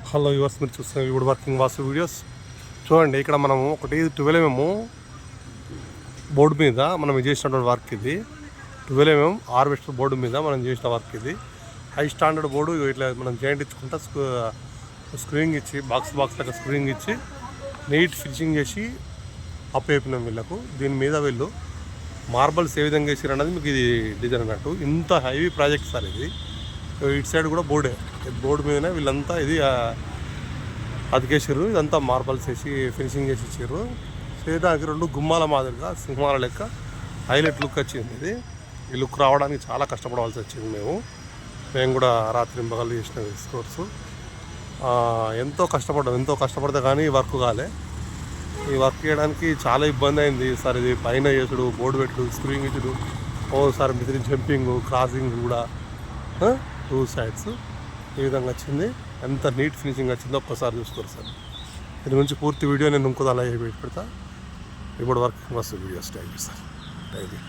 Hello yours, మీరు చూస్తున్న wood working Vasu videos. చూడండి, ఇక్కడ మనము ఒకటి 12mm బోర్డు మీద మనం చేసినటువంటి వర్క్ ఇది. 12mm హార్వెస్టర్ బోర్డు మీద మనం చేసిన వర్క్ ఇది. High standard board. ఇట్లా మనం జాయింట్ ఇచ్చుకుంటా స్క్రూయింగ్ ఇచ్చి బాక్స్ లాగా స్క్రూయింగ్ ఇచ్చి నీట్ ఫినిషింగ్ చేసి అప్పయిపోయినాం వీళ్ళకు. దీని మీద వీళ్ళు మార్బల్స్ ఏ విధంగా వేసారు అన్నది మీకు ఇది డిజైన్ అన్నట్టు. ఇంత హెవీ ప్రాజెక్ట్ సార్ ఇది. ఇటు సైడ్ కూడా బోర్డే, బోర్డు మీదనే వీళ్ళంతా ఇది అతికేసారు. ఇదంతా మార్బల్స్ వేసి ఫినిషింగ్ చేసి ఇచ్చారు. చేయడానికి 2 గుమ్మాల మాదిరిగా సింహాల లెక్క హైలైట్ లుక్ వచ్చింది. ఇది ఈ లుక్ రావడానికి చాలా కష్టపడవలసి వచ్చింది. మేము కూడా రాత్రి పగలు చేసిన కోర్సు ఎంతో కష్టపడితే కానీ ఈ వర్క్ కాలే. ఈ వర్క్ చేయడానికి చాలా ఇబ్బంది అయింది సార్. ఇది పైన చేసుడు, బోర్డు పెట్టుడు, స్క్రూయింగ్ ఇచ్చుడు, ఓసారి మిదిరి జంపింగ్, క్రాసింగ్ కూడా 2 sides ఈ విధంగా వచ్చింది. ఎంత నీట్ ఫినిషింగ్ వచ్చిందో ఒక్కసారి చూసుకోరు సార్. దీని గురించి పూర్తి వీడియో నేను ఇంకో అలా పెడతా. ఇప్పుడు వర్కింగ్ వస్తుంది videos. Thank you sir. Thank you.